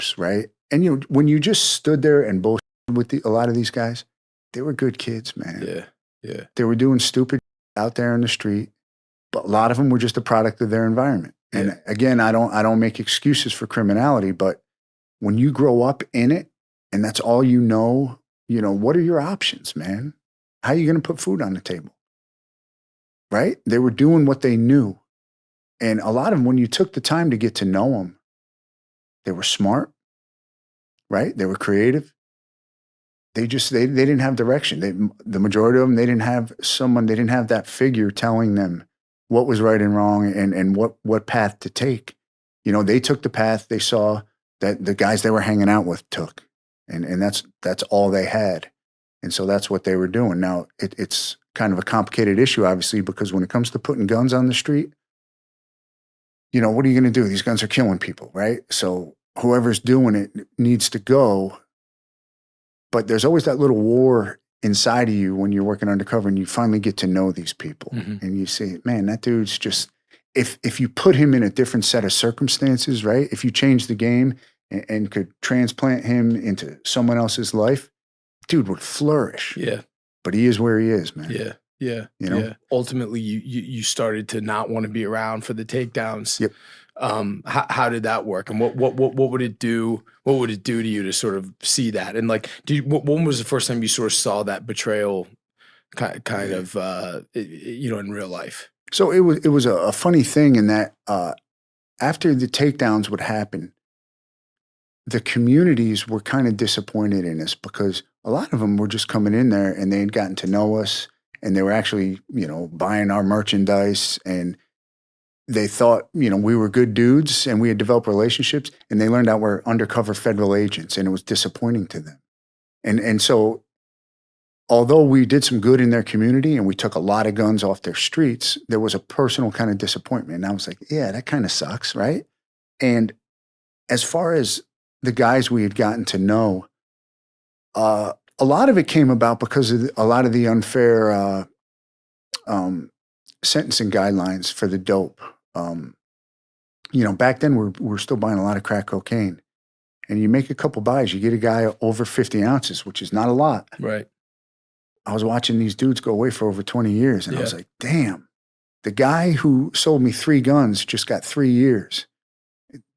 groups, right? And when you just stood there and bullshit with a lot of these guys, they were good kids, man. Yeah, yeah. They were doing stupid out there in the street, but a lot of them were just a product of their environment. Yeah. And again, I don't make excuses for criminality, but when you grow up in it and that's all you know, what are your options, man? How are you going to put food on the table? Right? They were doing what they knew. And a lot of them, when you took the time to get to know them, they were smart, right? They were creative. They didn't have direction. The majority of them, they didn't have that figure telling them what was right and wrong and what path to take. They took the path they saw that the guys they were hanging out with took. And that's all they had. And so that's what they were doing. Now, it's kind of a complicated issue, obviously, because when it comes to putting guns on the street, what are you going to do? These guns are killing people, right? So whoever's doing it needs to go. But there's always that little war inside of you when you're working undercover and you finally get to know these people. Mm-hmm. And you say, man, that dude's just, if you put him in a different set of circumstances, right? If you change the game and could transplant him into someone else's life, dude would flourish. Yeah. But he is where he is, man. Yeah. Yeah. Yeah. Ultimately, you started to not want to be around for the takedowns. Yep. How did that work? And what would it do? What would it do to you to sort of see that? And like, when was the first time you sort of saw that betrayal kind of, in real life? So it was a funny thing in that after the takedowns would happen, the communities were kind of disappointed in us because a lot of them were just coming in there and they had gotten to know us and they were actually, buying our merchandise and they thought, we were good dudes and we had developed relationships and they learned out we're undercover federal agents and it was disappointing to them. And so although we did some good in their community and we took a lot of guns off their streets, there was a personal kind of disappointment. And I was like, yeah, that kind of sucks, right? And as far as the guys we had gotten to know, a lot of it came about because of a lot of the unfair sentencing guidelines for the dope. Back then we're still buying a lot of crack cocaine. And you make a couple buys, you get a guy over 50 ounces, which is not a lot. Right. I was watching these dudes go away for over 20 years, and I was like, damn, the guy who sold me 3 guns just got 3 years.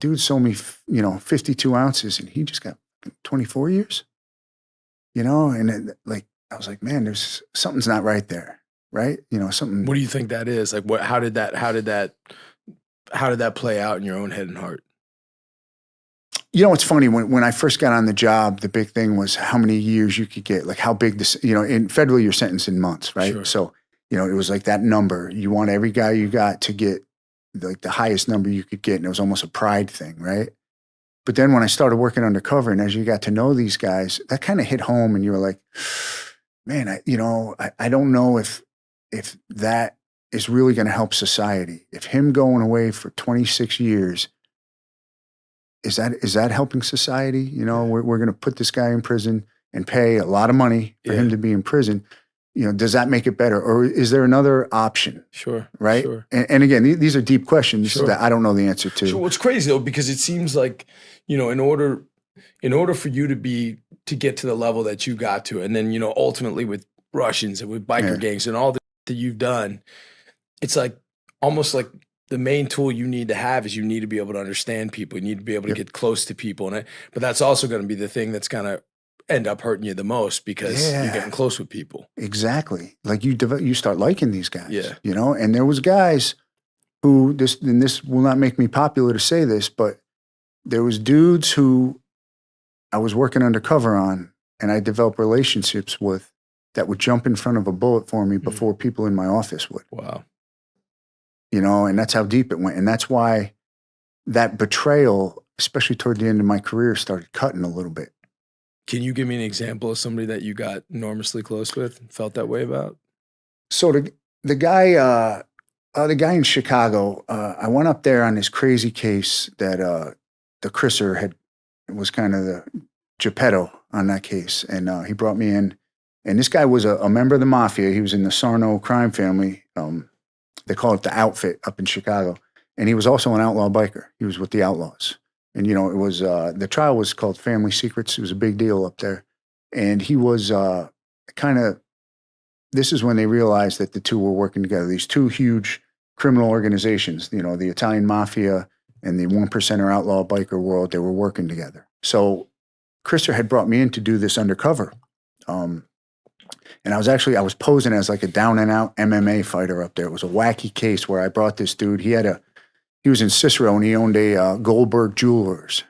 Dude sold me, 52 ounces, and he just got 24 years. And I was like, man, there's something's not right there, right? Something. What do you think that is? Like, how did that play out in your own head and heart? It's funny, when I first got on the job, the big thing was how many years you could get, like how big this, in federally you're sentenced in months, right? Sure. So, it was like that number. You want every guy you got to get like the highest number you could get. And it was almost a pride thing, right? But then when I started working undercover and as you got to know these guys, that kind of hit home and you were like, man, I don't know if that is really going to help society. If him going away for 26 years, is that helping society? We're going to put this guy in prison and pay a lot of money for him to be in prison. Does that make it better? Or is there another option? Sure. Right? Sure. And again, these are deep questions that I don't know the answer to. Sure. Well, it's crazy though, because it seems like, in order for you to get to the level that you got to, and then, ultimately with Russians and with biker gangs and all that you've done, it's like almost like the main tool you need to have is you need to be able to understand people. You need to be able to get close to people. But that's also going to be the thing that's going to end up hurting you the most because you're getting close with people. Exactly. Like you start liking these guys, and there was guys who this will not make me popular to say this, but there was dudes who I was working undercover on and I developed relationships with that would jump in front of a bullet for me before people in my office would. Wow. And that's how deep it went. And that's why that betrayal, especially toward the end of my career, started cutting a little bit. Can you give me an example of somebody that you got enormously close with and felt that way about? So the guy in Chicago, I went up there on this crazy case that the Crisser was kind of the Geppetto on that case. And he brought me in. And this guy was a member of the Mafia. He was in the Sarno crime family. They call it the Outfit up in Chicago. And he was also an outlaw biker. He was with the Outlaws. And, you know, it was, the trial was called Family Secrets. It was a big deal up there. And he was this is when they realized that the two were working together. These two huge criminal organizations, you know, the Italian Mafia and the One Percenter outlaw biker world, they were working together. So Christer had brought me in to do this undercover. And I was posing as like a down and out MMA fighter up there. It was a wacky case where I brought this dude. He was in Cicero and he owned a Goldberg Jewelers.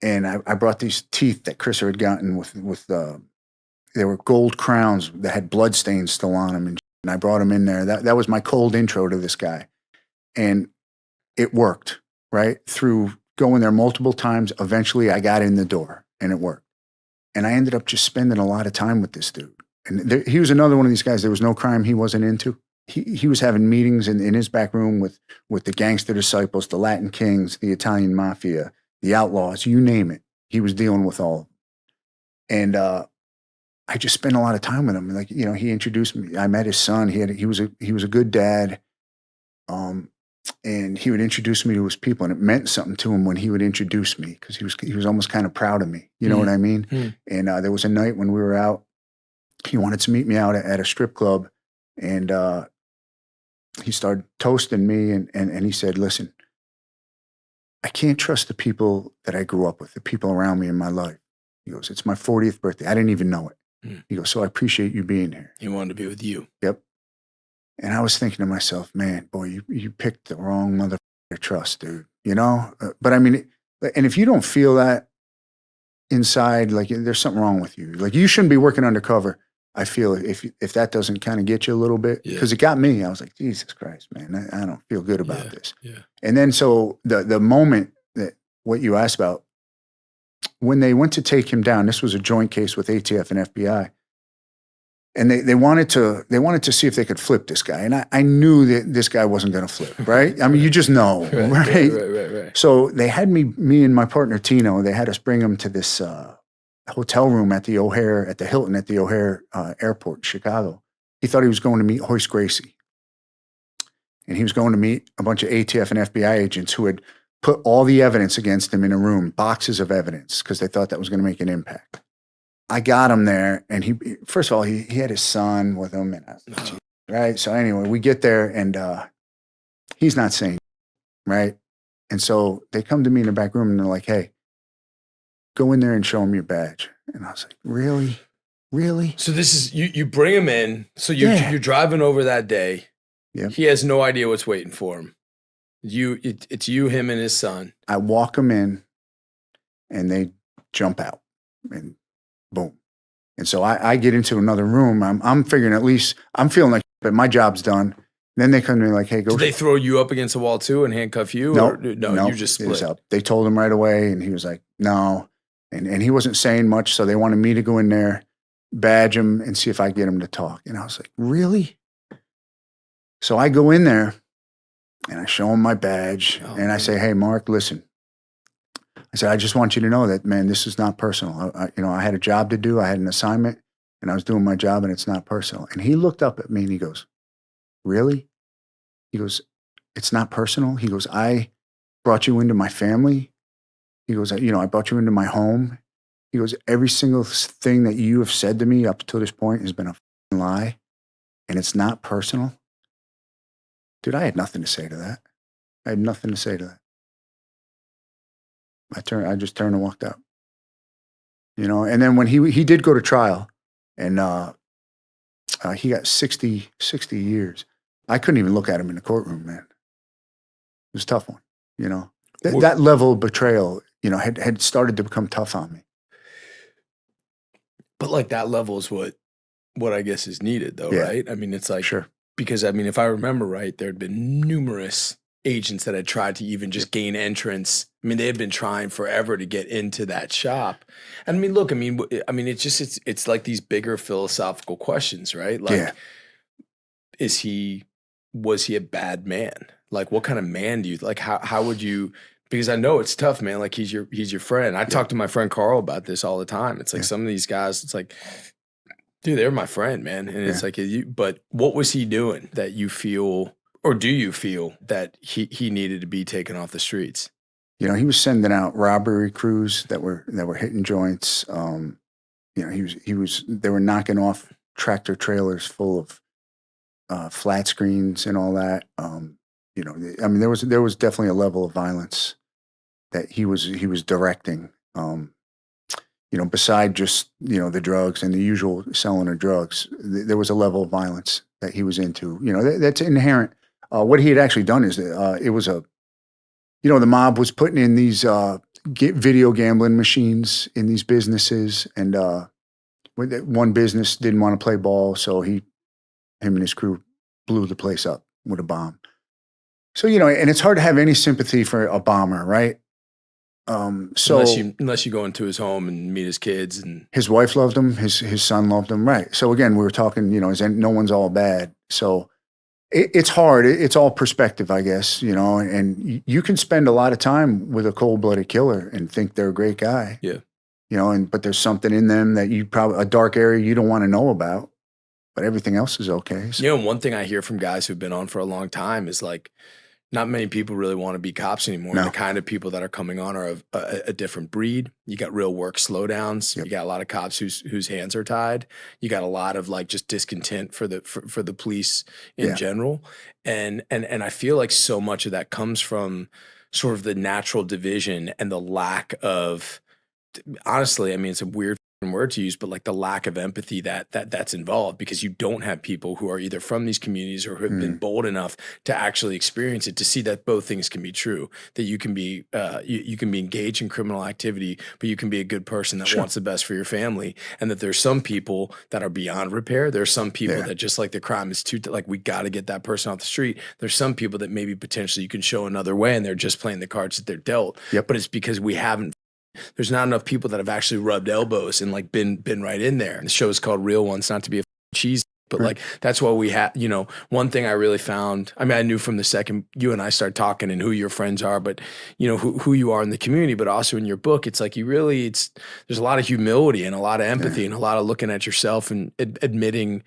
And I brought these teeth that Christer had gotten with they were gold crowns that had blood stains still on them. And I brought him in there. That was my cold intro to this guy. And it worked, right? Through going there multiple times, eventually I got in the door and it worked. And I ended up just spending a lot of time with this dude. And he was another one of these guys. There was no crime he wasn't into. He was having meetings in his back room with the gangster disciples, the Latin Kings, the Italian Mafia, the outlaws, you name it. He was dealing with all of them. And I just spent a lot of time with him. Like, you know, he introduced me. I met his son. He was a good dad. And he would introduce me to his people, and it meant something to him when he would introduce me because he was almost kind of proud of me. You know what I mean? And there was a night when we were out. He wanted to meet me out at a strip club, and he started toasting me, and he said, "Listen, I can't trust the people that I grew up with, the people around me in my life." He goes, "It's my 40th birthday. I didn't even know it." He goes, "So I appreciate you being here." He wanted to be with you. Yep. And I was thinking to myself, man, boy, you picked the wrong motherfucker to trust, dude. You know? But I mean, and if you don't feel that inside, like there's something wrong with you. Like you shouldn't be working undercover. I feel if that doesn't kind of get you a little bit, because it got me. I was like, Jesus Christ, man, I don't feel good about this. Yeah. And then so the moment that what you asked about, when they went to take him down, this was a joint case with ATF and FBI. And they wanted to see if they could flip this guy. And I knew that this guy wasn't going to flip, right? I mean, you just know, right? Right. So they had me and my partner Tino, they had us bring him to this hotel room at the Hilton at the O'Hare Airport in Chicago. He thought he was going to meet Hoist Gracie. And he was going to meet a bunch of ATF and FBI agents who had put all the evidence against him in a room, boxes of evidence, because they thought that was going to make an impact. I got him there, and first of all, he had his son with him, and right? So anyway, we get there, and he's not saying, right? And so they come to me in the back room, and they're like, "Hey, go in there and show him your badge." And I was like, "Really? Really?" So this is, you bring him in, so you're driving over that day. Yeah. He has no idea what's waiting for him. It's you, him, and his son. I walk him in, and they jump out, and boom. And so I get into another room. I'm figuring at least I'm feeling like, but my job's done. Then they come to me like, "Hey, go." Did they throw you up against the wall too and handcuff you? No, No, you just split. Up. They told him right away, and he was like, "No," and he wasn't saying much. So they wanted me to go in there, badge him, and see if I get him to talk. And I was like, "Really?" So I go in there, and I show him my badge, and I say, "Hey, Mark, listen." I said, "I just want you to know that, man, this is not personal. I had a job to do. I had an assignment, and I was doing my job, and it's not personal." And he looked up at me, and he goes, "Really?" He goes, "It's not personal." He goes, "I brought you into my family." He goes, "I brought you into my home." He goes, "Every single thing that you have said to me up to this point has been a lie, and it's not personal." Dude, I had nothing to say to that. I had nothing to say to that. I just turned and walked out. And then when he did go to trial, and he got 60 years. I couldn't even look at him in the courtroom, man. It was a tough one, That level of betrayal, had started to become tough on me. But like that level is what I guess is needed though, right? I mean, it's like, sure. Because I mean, if I remember right, there had been numerous agents that had tried to even just gain entrance. I mean, they had been trying forever to get into that shop. And I mean, look, it's like these bigger philosophical questions, right? Like, was he a bad man? Like, what kind of man do you, like, how would you, because I know it's tough, man. Like he's your friend. I talk to my friend Carl about this all the time. It's like some of these guys, it's like, dude, they're my friend, man. And it's like, but what was he doing that you feel, or do you feel that he needed to be taken off the streets? You know, he was sending out robbery crews that were hitting joints. You know, they were knocking off tractor trailers full of flat screens and all that. You know, I mean, there was definitely a level of violence that he was directing. You know, beside just, you know, the drugs and the usual selling of drugs, there was a level of violence that he was into. You know, that's inherent. What he had actually done is it was you know, the mob was putting in these video gambling machines in these businesses, and one business didn't want to play ball, so him and his crew blew the place up with a bomb. So, you know, and it's hard to have any sympathy for a bomber, right? So unless you go into his home and meet his kids, and his wife loved him, his son loved him, right? So again, we were talking, you know, no one's all bad. So it's hard. It's all perspective, I guess, you know, and you can spend a lot of time with a cold-blooded killer and think they're a great guy. yeah. You know, but there's something in them that a dark area you don't want to know about, but everything else is okay. So. You know, one thing I hear from guys who've been on for a long time is like, not many people really want to be cops anymore. No. The kind of people that are coming on are a different breed. You got real work slowdowns. Yep. You got a lot of cops whose hands are tied. You got a lot of like just discontent for the police in general. And I feel like so much of that comes from sort of the natural division and the lack of, honestly, I mean, it's a weird word to use, but like the lack of empathy that's involved, because you don't have people who are either from these communities or who have been bold enough to actually experience it, to see that both things can be true, that you can be you can be engaged in criminal activity, but you can be a good person that wants the best for your family, and that there's some people that are beyond repair. There's some people that just like the crime is too, like we got to get that person off the street. There's some people that maybe potentially you can show another way, and they're just playing the cards that they're dealt. But it's because there's not enough people that have actually rubbed elbows and like been right in there. And the show is called Real Ones, not to be a cheese, but like that's what we have. You know, one thing I really found, I mean, I knew from the second you and I started talking and who your friends are, but you know, who you are in the community, but also in your book, it's like there's a lot of humility and a lot of empathy and a lot of looking at yourself and admitting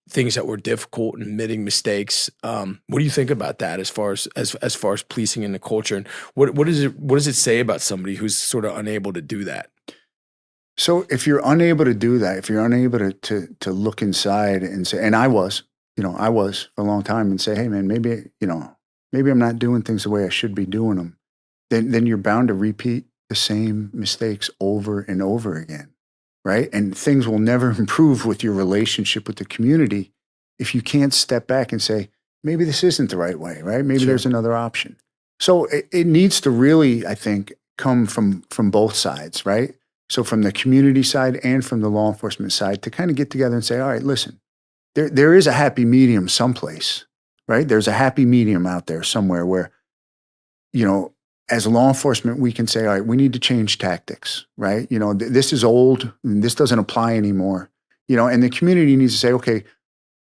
things that were difficult and admitting mistakes. What do you think about that as far as policing in the culture, and what does it say about somebody who's sort of unable to do that? So if you're unable to do that, if you're unable to look inside and say, and I was for a long time, and say, hey man, maybe I'm not doing things the way I should be doing them, then you're bound to repeat the same mistakes over and over again. Right? And things will never improve with your relationship with the community if you can't step back and say, maybe this isn't the right way, right? Maybe there's another option. So it needs to really, I think, come from both sides, right? So from the community side and from the law enforcement side, to kind of get together and say, all right, listen, there is a happy medium someplace, right? There's a happy medium out there somewhere where, you know, as law enforcement, we can say, all right, we need to change tactics, right? You know, this is old, and this doesn't apply anymore. You know, and the community needs to say, okay,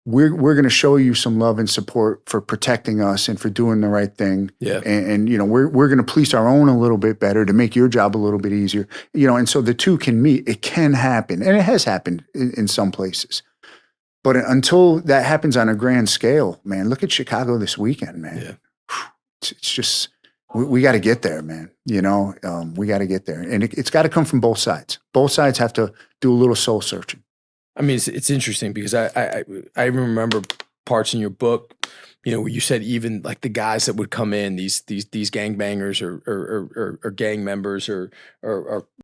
we're going to show you some love and support for protecting us and for doing the right thing. Yeah. And you know, we're going to police our own a little bit better to make your job a little bit easier. You know, and so the two can meet. It can happen, and it has happened in some places. But until that happens on a grand scale, man, look at Chicago this weekend, man. Yeah. It's just. We got to get there, man. You know, we got to get there. And it's got to come from both sides. Both sides have to do a little soul searching. I mean, it's interesting because I remember parts in your book, you know, where you said even like the guys that would come in, these gangbangers or gang members or